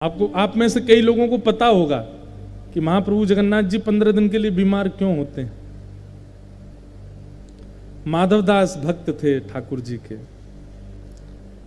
आप में से कई लोगों को पता होगा कि महाप्रभु जगन्नाथ जी 15 दिन के लिए बीमार क्यों होते हैं। माधवदास भक्त थे ठाकुर जी के,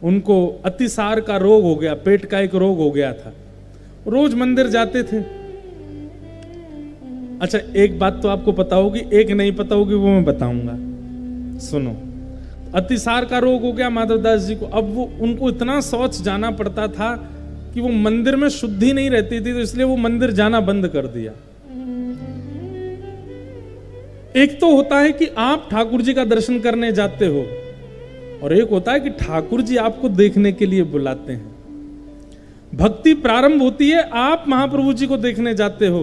उनको अतिसार का रोग हो गया, पेट का एक रोग हो गया था, रोज मंदिर जाते थे। अच्छा, एक बात तो आपको पता होगी, एक नहीं पता होगी, वो मैं बताऊंगा, सुनो। अतिसार का रोग हो गया माधवदास जी को। अब वो उनको इतना शौच जाना पड़ता था कि वो मंदिर में शुद्धि नहीं रहती थी, तो इसलिए वो मंदिर जाना बंद कर दिया। एक तो होता है कि आप ठाकुर जी का दर्शन करने जाते हो, और एक होता है कि ठाकुर जी आपको देखने के लिए बुलाते हैं। भक्ति प्रारंभ होती है, आप महाप्रभु जी को देखने जाते हो,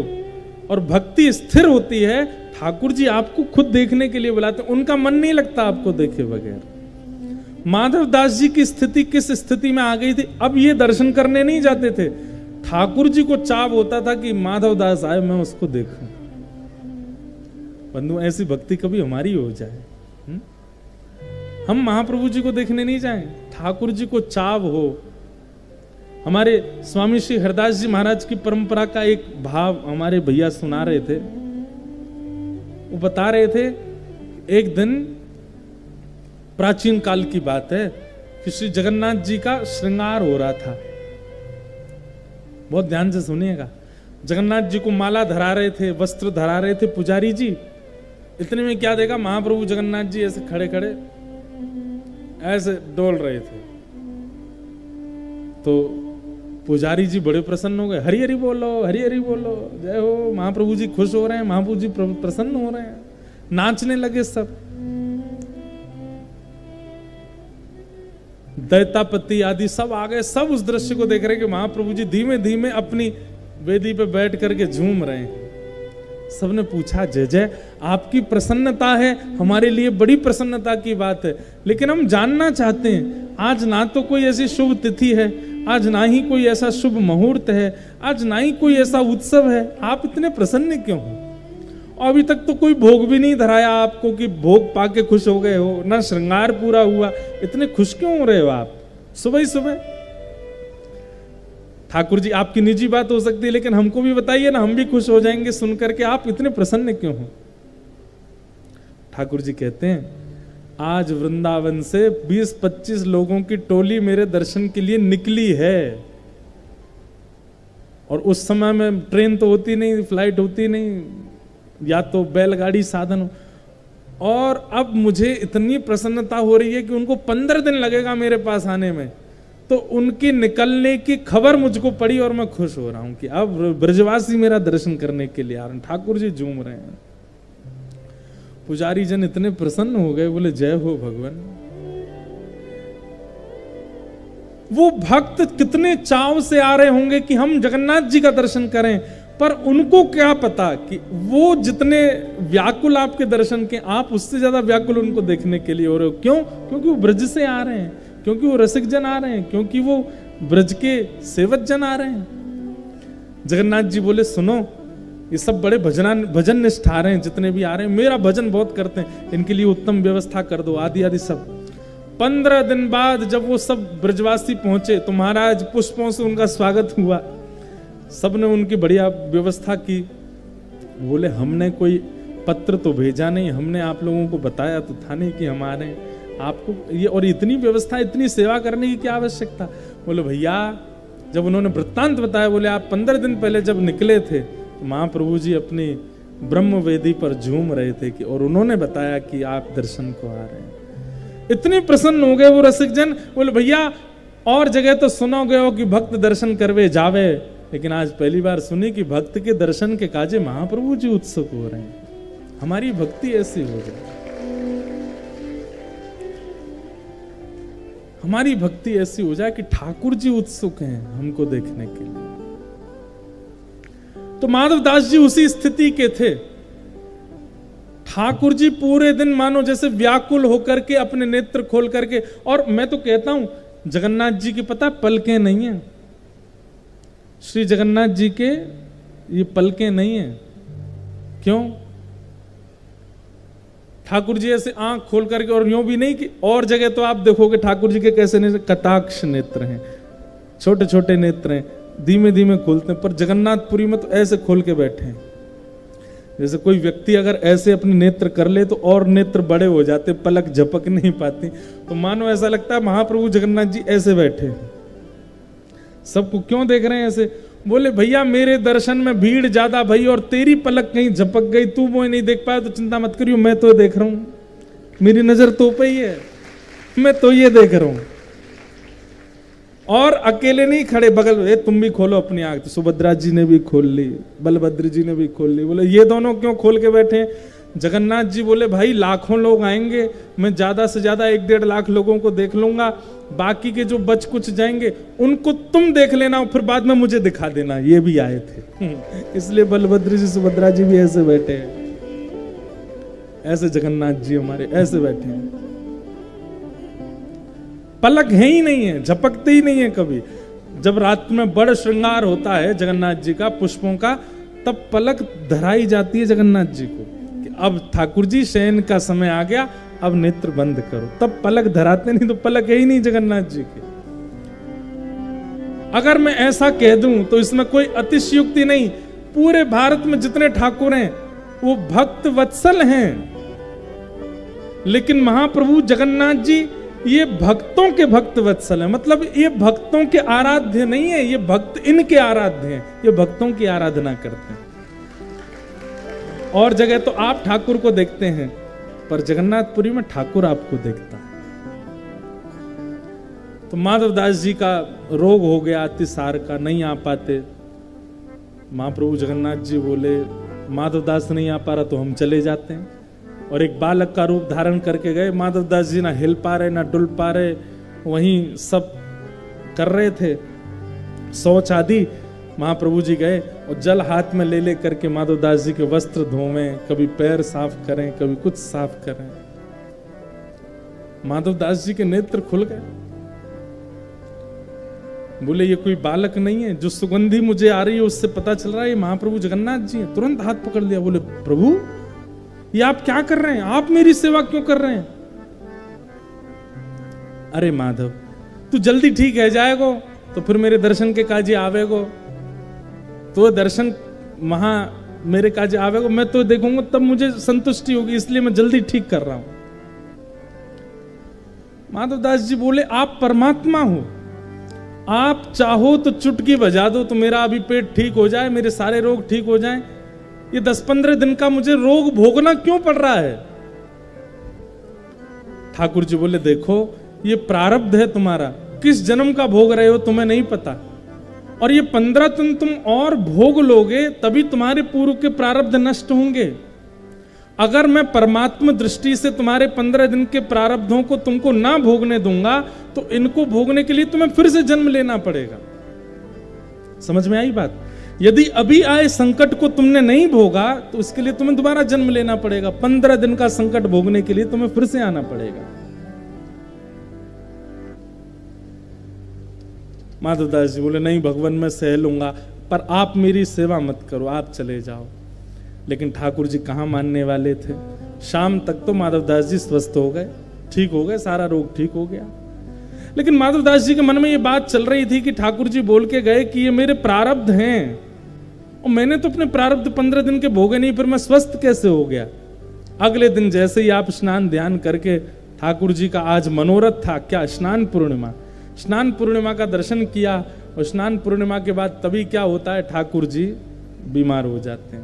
और भक्ति स्थिर होती है, ठाकुर जी आपको खुद देखने के लिए बुलाते हैं। उनका मन नहीं लगता आपको देखे बगैर। माधवदास जी की स्थिति किस स्थिति में आ गई थी? अब ये दर्शन करने नहीं जाते थे, ठाकुर जी को चाव होता था कि माधवदास आए, मैं उसको देखूं। बंधु, ऐसी भक्ति कभी हमारी हो जाए, हम महाप्रभु जी को देखने नहीं जाएं, ठाकुर जी को चाव हो। हमारे स्वामी श्री हरदास जी महाराज की परंपरा का एक भाव हमारे भैया सुना रहे थे। वो बता रहे थे, एक दिन प्राचीन काल की बात है कि श्री जगन्नाथ जी का श्रृंगार हो रहा था। बहुत ध्यान से सुनिएगा। जगन्नाथ जी को माला धरा रहे थे, वस्त्र धरा रहे थे पुजारी जी। इतने में क्या देखा, महाप्रभु जगन्नाथ जी ऐसे खड़े खड़े ऐसे डोल रहे थे। तो पुजारी जी बड़े प्रसन्न हो गए, हरि हरि बोलो, हरि हरि बोलो, जय हो। महाप्रभु जी खुश हो रहे हैं, महाप्रभु जी प्रसन्न हो रहे हैं, नाचने लगे सब। दैतापति आदि सब आ गए, सब उस दृश्य को देख रहे हैं कि महाप्रभु जी धीमे धीमे अपनी वेदी पे बैठ करके झूम रहे हैं। सबने पूछा, जय जय, आपकी प्रसन्नता है, हमारे लिए बड़ी प्रसन्नता की बात है, लेकिन हम जानना चाहते हैं, आज ना तो कोई ऐसी शुभ तिथि है, आज ना ही कोई ऐसा शुभ मुहूर्त है, आज ना ही कोई ऐसा उत्सव है, आप इतने प्रसन्न क्यों हो? और अभी तक तो कोई भोग भी नहीं धराया आपको कि भोग पाके खुश हो गए हो, ना श्रृंगार पूरा हुआ, इतने खुश क्यों हो रहे हो आप सुबह ही सुबह? ठाकुर जी, आपकी निजी बात हो सकती है, लेकिन हमको भी बताइए ना, हम भी खुश हो जाएंगे सुनकर के आप इतने प्रसन्न क्यों हो? ठाकुर जी कहते हैं, आज वृंदावन से 20-25 लोगों की टोली मेरे दर्शन के लिए निकली है, और उस समय में ट्रेन तो होती नहीं, फ्लाइट होती नहीं, या तो बैलगाड़ी साधन हो, और अब मुझे इतनी प्रसन्नता हो रही है कि उनको 15 दिन लगेगा मेरे पास आने में, तो उनकी निकलने की खबर मुझको पड़ी और मैं खुश हो रहा हूं कि अब ब्रजवासी मेरा दर्शन करने के लिए आ रहे हैं। ठाकुर जी झूम रहे हैं। पुजारी जन इतने प्रसन्न हो गए, बोले जय हो भगवान। वो भक्त कितने चाव से आ रहे होंगे कि हम जगन्नाथ जी का दर्शन करें, पर उनको क्या पता कि वो जितने व्याकुल आपके दर्शन के, आप उससे ज्यादा व्याकुल उनको देखने के लिए हो रहे हो। क्यों? क्योंकि वो ब्रज से आ रहे हैं, क्योंकि वो रसिक जन आ रहे हैं, क्योंकि वो ब्रज के सेवक जन आ रहे हैं। जगन्नाथ जी बोले, सुनो, ये सब बड़े भजन निष्ठ आ रहे हैं, जितने भी आ रहे हैं, मेरा भजन बहुत करते हैं, इनके लिए उत्तम व्यवस्था कर दो, आदि आदि सब। 15 दिन बाद जब वो सब ब्रजवासी पहुंचे, तो महाराज पुष्पों से उनका स्वागत हुआ, सबने उनकी बढ़िया व्यवस्था की। बोले, हमने कोई पत्र तो भेजा नहीं, हमने आप लोगों को बताया तो था नहीं कि हम आ रहे हैं, आपको ये और इतनी व्यवस्था, इतनी सेवा करने की क्या आवश्यकता? बोले, भैया, जब उन्होंने वृत्तांत बताया, बोले आप 15 दिन पहले जब निकले थे, तो महाप्रभु जी अपनी ब्रह्म वेदी पर झूम रहे थे कि, और उन्होंने बताया कि आप दर्शन को आ रहे हैं। इतने प्रसन्न हो गए वो रसिक जन। बोले, भैया, और जगह तो सुनोगे हो कि भक्त दर्शन करवे जावे, लेकिन आज पहली बार सुनी कि भक्त के दर्शन के काजे महाप्रभु जी उत्सुक हो रहे हैं। हमारी भक्ति ऐसी हो जाए, हमारी भक्ति ऐसी हो जाए कि ठाकुर जी उत्सुक हैं हमको देखने के लिए। तो माधवदास जी उसी स्थिति के थे। ठाकुर जी पूरे दिन मानो जैसे व्याकुल होकर के अपने नेत्र खोल करके, और मैं तो कहता हूं, जगन्नाथ जी की पता पलकें नहीं है, श्री जगन्नाथ जी के ये पलकें नहीं है। क्यों? ठाकुर जी ऐसे आंख खोल करके, और यूं भी नहीं कि, और जगह तो आप देखोगे ठाकुर जी के कैसे कटाक्ष नेत्र हैं, छोटे छोटे नेत्र हैं, धीमे धीमे खोलते हैं, पर जगन्नाथपुरी में तो ऐसे खोल के बैठे हैं। जैसे कोई व्यक्ति अगर ऐसे अपने नेत्र कर ले तो और नेत्र बड़े हो जाते, पलक झपक नहीं पाती, तो मानो ऐसा लगता है महाप्रभु जगन्नाथ जी ऐसे बैठे हैं। सबको क्यों देख रहे हैं ऐसे? बोले भैया मेरे दर्शन में भीड़ ज्यादा भई और तेरी पलक कहीं झपक गई, तू वो नहीं देख पाया तो चिंता मत करियो, मैं तो देख रहा हूं, मेरी नजर तो पे ही है, मैं तो ये देख रहा हूं। और अकेले नहीं खड़े, बगल में तुम भी खोलो अपनी आंख। तो सुभद्रा जी ने भी खोल ली, बलभद्र जी ने भी खोल ली। बोले ये दोनों क्यों खोल के बैठे हैं? जगन्नाथ जी बोले भाई लाखों लोग आएंगे, मैं ज्यादा से ज्यादा 1-1.5 लाख लोगों को देख लूंगा, बाकी के जो बच कुछ जाएंगे उनको तुम देख लेना और फिर बाद में मुझे दिखा देना। ये भी आए थे इसलिए बलभद्र जी सुभद्रा जी भी ऐसे बैठे हैं, ऐसे जगन्नाथ जी हमारे ऐसे बैठे हैं। पलक है ही नहीं है, झपकते ही नहीं है कभी। जब रात में बड़ा श्रृंगार होता है जगन्नाथ जी का पुष्पों का, तब पलक धराई जाती है जगन्नाथ जी को कि अब ठाकुर जी शयन का समय आ गया, अब नेत्र बंद करो, तब पलक धराते, नहीं तो पलक है ही नहीं जगन्नाथ जी की। अगर मैं ऐसा कह दूं तो इसमें कोई अतिशयोक्ति नहीं। पूरे भारत में जितने ठाकुर हैं वो भक्त वत्सल हैं, लेकिन महाप्रभु जगन्नाथ जी ये भक्तों के भक्त वत्सल है। मतलब ये भक्तों के आराध्य नहीं है, ये भक्त इनके आराध्य हैं, ये भक्तों की आराधना करते हैं। और जगह तो आप ठाकुर को देखते हैं, पर जगन्नाथपुरी में ठाकुर आपको देखता है। तो माधवदास जी का रोग हो गया अतिसार का, नहीं आ पाते। महाप्रभु जगन्नाथ जी बोले माधवदास नहीं आ पा रहा तो हम चले जाते हैं, और एक बालक का रूप धारण करके गए। माधवदास जी ना हिल पा रहे ना डुल पा रहे, वहीं सब कर रहे थे शौच आदि। महाप्रभु जी गए और जल हाथ में ले ले करके माधवदास जी के वस्त्र धोवें, कभी पैर साफ करें, कभी कुछ साफ करें। माधवदास जी के नेत्र खुल गए। बोले ये कोई बालक नहीं है, जो सुगंधी मुझे आ रही है उससे पता चल रहा है ये महाप्रभु जगन्नाथ जी हैं। तुरंत हाथ पकड़ लिया, बोले प्रभु ये आप क्या कर रहे हैं? आप मेरी सेवा क्यों कर रहे हैं? अरे माधव तू जल्दी ठीक है जाएगो तो फिर मेरे दर्शन के काजे आवेगो, तो दर्शन मेरे काजे आवेगो, मैं तो देखूंगा तब मुझे संतुष्टि होगी, इसलिए मैं जल्दी ठीक कर रहा हूं। माधवदास जी बोले आप परमात्मा हो, आप चाहो तो चुटकी बजा दो तो मेरा अभी पेट ठीक हो जाए, मेरे सारे रोग ठीक हो जाएं। ये 10-15 दिन का मुझे रोग भोगना क्यों पड़ रहा है? ठाकुर जी बोले देखो ये प्रारब्ध है तुम्हारा, किस जन्म का भोग रहे हो तुम्हें नहीं पता, और ये 15 दिन तुम और भोग लोगे तभी तुम्हारे पूर्व के प्रारब्ध नष्ट होंगे। अगर मैं परमात्मा दृष्टि से तुम्हारे 15 दिन के प्रारब्धों को तुमको ना भोगने दूंगा तो इनको भोगने के लिए तुम्हें फिर से जन्म लेना पड़ेगा। समझ में आई बात? यदि अभी आए संकट को तुमने नहीं भोगा तो इसके लिए तुम्हें दोबारा जन्म लेना पड़ेगा। 15 दिन का संकट भोगने के लिए तुम्हें फिर से आना पड़ेगा। माधवदास जी बोले नहीं भगवान मैं सह लूंगा, पर आप मेरी सेवा मत करो, आप चले जाओ। लेकिन ठाकुर जी कहां मानने वाले थे। शाम तक तो माधवदास जी स्वस्थ हो गए, ठीक हो गए, सारा रोग ठीक हो गया। लेकिन माधवदास जी के मन में ये बात चल रही थी कि ठाकुर जी बोल के गए कि ये मेरे प्रारब्ध हैं और मैंने तो अपने प्रारब्ध 15 दिन के भोगे नहीं, फिर मैं स्वस्थ कैसे हो गया। अगले दिन जैसे ही आप स्नान ध्यान करके, ठाकुर जी का आज मनोरथ था क्या, स्नान पूर्णिमा, स्नान पूर्णिमा का दर्शन किया, और स्नान पूर्णिमा के बाद तभी क्या होता है, ठाकुर जी बीमार हो जाते हैं।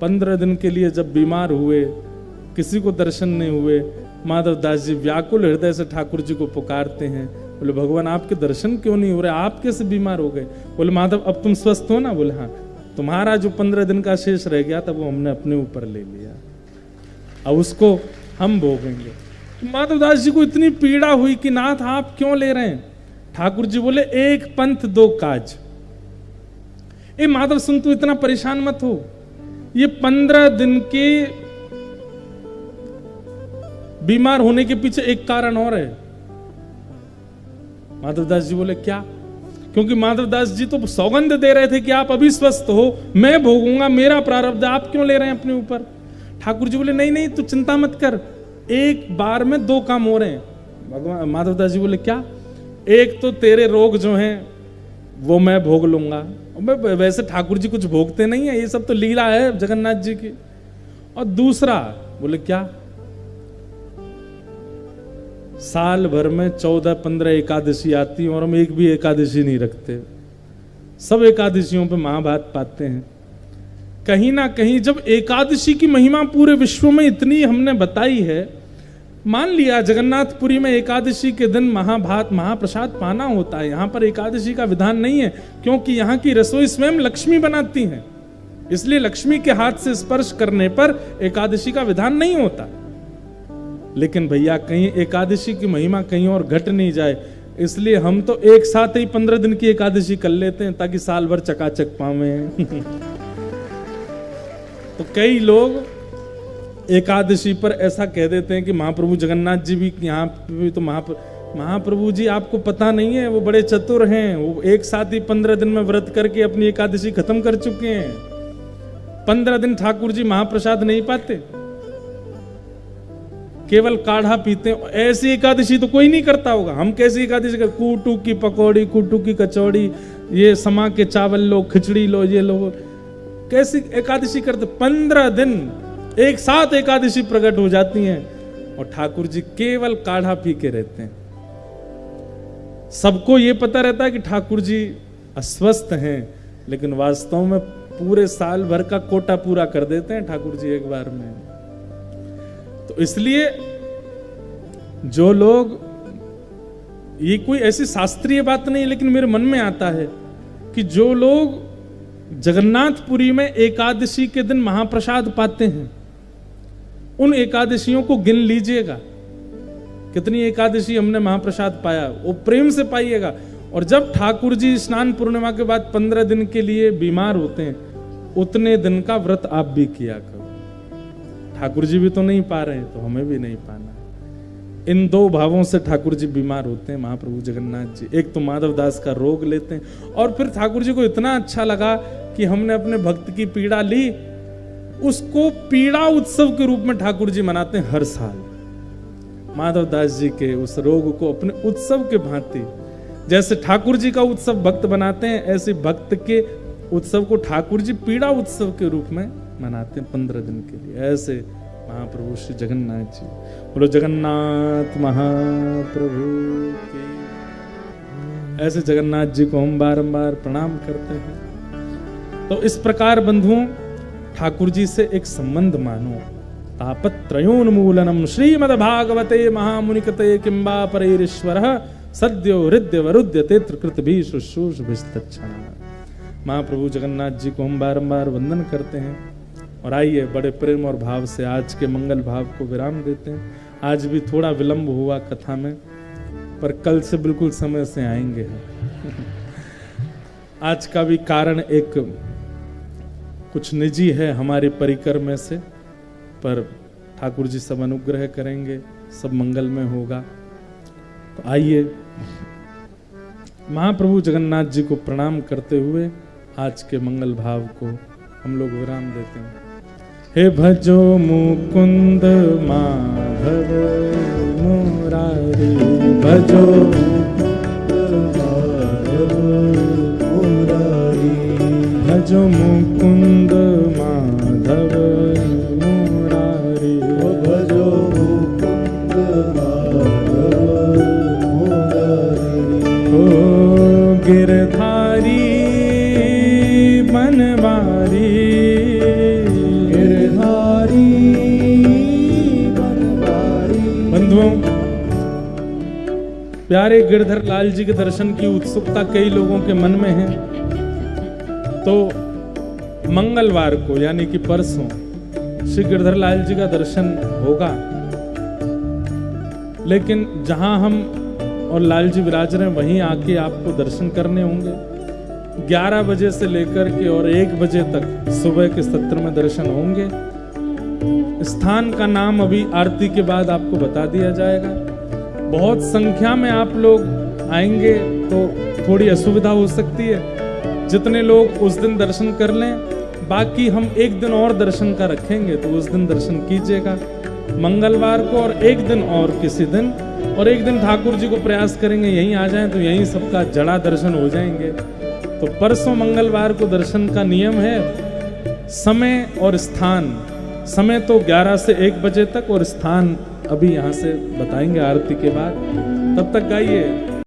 15 दिन के लिए जब बीमार हुए, किसी को दर्शन नहीं हुए, माधवदास जी व्याकुल हृदय से ठाकुर जी को पुकारते हैं। बोले भगवान आपके दर्शन क्यों नहीं हो रहे, आप कैसे बीमार हो गए? बोले माधव अब तुम स्वस्थ हो ना? बोले हाँ, तुम्हारा जो 15 दिन का शेष रह गया था वो हमने अपने ऊपर ले लिया, अब उसको हम भोगेंगे। तो माधवदास जी को इतनी पीड़ा हुई कि नाथ आप क्यों ले रहे हैं? ठाकुर जी बोले एक पंथ दो काज। ए माधव सुन, तू इतना परेशान मत हो, ये 15 दिन के बीमार होने के पीछे एक कारण और है। माधवदास जी बोले क्या? क्योंकि माधवदास जी तो सौगंध दे रहे थे कि आप अभी स्वस्थ हो, मैं भोगूंगा, मेरा प्रारब्ध, आप क्यों ले रहे हैं अपने ऊपर? ठाकुर जी बोले नहीं नहीं तू चिंता मत कर, एक बार में 2 काम हो रहे हैं। भगवान माधवदास जी बोले क्या? एक तो तेरे रोग जो हैं वो मैं भोग लूंगा। और मैं वैसे ठाकुर जी कुछ भोगते नहीं है, ये सब तो लीला है जगन्नाथ जी की। और दूसरा बोले क्या, साल भर में 14-15 एकादशी आती है और हम एक भी एकादशी नहीं रखते, सब एकादशियों पे महाभारत पाते हैं। कहीं ना कहीं जब एकादशी की महिमा पूरे विश्व में इतनी हमने बताई है, मान लिया जगन्नाथपुरी में एकादशी के दिन महाभारत महाप्रसाद पाना होता है, यहां पर एकादशी का विधान नहीं है, क्योंकि यहां की रसोई स्वयं लक्ष्मी बनाती हैं, इसलिए लक्ष्मी के हाथ से स्पर्श करने पर एकादशी का विधान नहीं होता। लेकिन भैया कहीं एकादशी की महिमा कहीं और घट नहीं जाए, इसलिए हम तो एक साथ ही 15 दिन की एकादशी कर लेते हैं ताकि साल भर चकाचक पावे। तो कई लोग एकादशी पर ऐसा कह देते हैं कि महाप्रभु जगन्नाथ जी भी यहाँ भी तो महाप्रभु जी आपको पता नहीं है, वो बड़े चतुर हैं, वो एक साथ ही 15 दिन में व्रत करके अपनी एकादशी खत्म कर चुके हैं। 15 दिन ठाकुर जी महाप्रसाद नहीं पाते, केवल काढ़ा पीते हैं। ऐसी एकादशी तो कोई नहीं करता होगा। हम कैसी एकादशी कर, कूटू की पकौड़ी, कूटू की कचौड़ी, ये समा के चावल लो, खिचड़ी लो, ये लो, कैसी एकादशी करते? 15 दिन एक साथ एकादशी प्रकट हो जाती हैं और ठाकुर जी केवल काढ़ा पी के रहते हैं। सबको ये पता रहता है कि ठाकुर जी अस्वस्थ हैं, लेकिन वास्तव में पूरे साल भर का कोटा पूरा कर देते हैं ठाकुर जी एक बार में। तो इसलिए जो लोग, ये कोई ऐसी शास्त्रीय बात नहीं, लेकिन मेरे मन में आता है कि जो लोग जगन्नाथपुरी में एकादशी के दिन महाप्रसाद पाते हैं, उन एकादशियों को गिन लीजिएगा, कितनी एकादशी हमने महाप्रसाद पाया, वो प्रेम से पाइएगा। और जब ठाकुर जी स्नान पूर्णिमा के बाद 15 दिन के लिए बीमार होते हैं, उतने दिन का व्रत आप भी किया करो। ठाकुर जी भी तो नहीं पा रहे हैं, तो हमें भी नहीं पाना है। इन दो भावों से ठाकुर जी बीमार होते हैं महाप्रभु जगन्नाथ जी। एक तो माधव दास का रोग लेते हैं, और फिर ठाकुर जी को इतना अच्छा लगा कि हमने अपने भक्त की पीड़ा ली, उसको पीड़ा उत्सव के रूप में ठाकुर जी मनाते हैं हर साल। माधव दास जी के उस रोग को अपने उत्सव के भांति, जैसे ठाकुर जी का उत्सव भक्त बनाते हैं, ऐसे भक्त के उत्सव को ठाकुर जी पीड़ा उत्सव के रूप में मनाते हैं 15 दिन के लिए। ऐसे महाप्रभु श्री जगन्नाथ जी, बोलो जगन्नाथ महाप्रभु की। ऐसे जगन्नाथ जी को हम बारंबार प्रणाम करते हैं। तो इस प्रकार बंधुओं, ठाकुर जी से एक संबंध मानो। तापत्रयोन्मूलनम श्रीमद्भागवते महामुनिकते किंबा परेश्वर सद्यो हृदय वरुद्यते त्रिकृत भी शुश्रूषभिस्तच्छा। महाप्रभु जगन्नाथ जी को हम बारंबार वंदन करते हैं। और आइए बड़े प्रेम और भाव से आज के मंगल भाव को विराम देते हैं। आज भी थोड़ा विलंब हुआ कथा में, पर कल से बिल्कुल समय से आएंगे हम। आज का भी कारण एक कुछ निजी है हमारे परिकर में से, पर ठाकुर जी सब अनुग्रह करेंगे, सब मंगल में होगा। तो आइए महाप्रभु जगन्नाथ जी को प्रणाम करते हुए आज के मंगल भाव को हम लोग विराम देते हैं। हे भजो मुकुंद माधव मुरारी, भजो भजो मुकुंद माधव मुरारी, भजो मुकुंद माधव मुरारी। ओ गिरधारी बनवारी, गिरधारी बनवारी। बंधुओं, प्यारे गिरधर लाल जी के दर्शन की उत्सुकता कई लोगों के मन में है। तो मंगलवार को यानी कि परसों श्री गिरधर लाल जी का दर्शन होगा, लेकिन जहां हम और लाल जी विराज रहे हैं वहीं आके आपको दर्शन करने होंगे। 11 बजे से लेकर के और 1 बजे तक सुबह के सत्र में दर्शन होंगे। स्थान का नाम अभी आरती के बाद आपको बता दिया जाएगा। बहुत संख्या में आप लोग आएंगे तो थोड़ी असुविधा हो सकती है। जितने लोग उस दिन दर्शन कर लें, बाकी हम एक दिन और दर्शन का रखेंगे, तो उस दिन दर्शन कीजिएगा मंगलवार को, और एक दिन और किसी दिन, और एक दिन ठाकुर जी को प्रयास करेंगे यहीं आ जाएं तो यहीं सबका जड़ा दर्शन हो जाएंगे। तो परसों मंगलवार को दर्शन का नियम है, समय और स्थान। समय तो 11 से 1 बजे तक और स्थान अभी यहाँ से बताएंगे आरती के बाद। तब तक गाइए।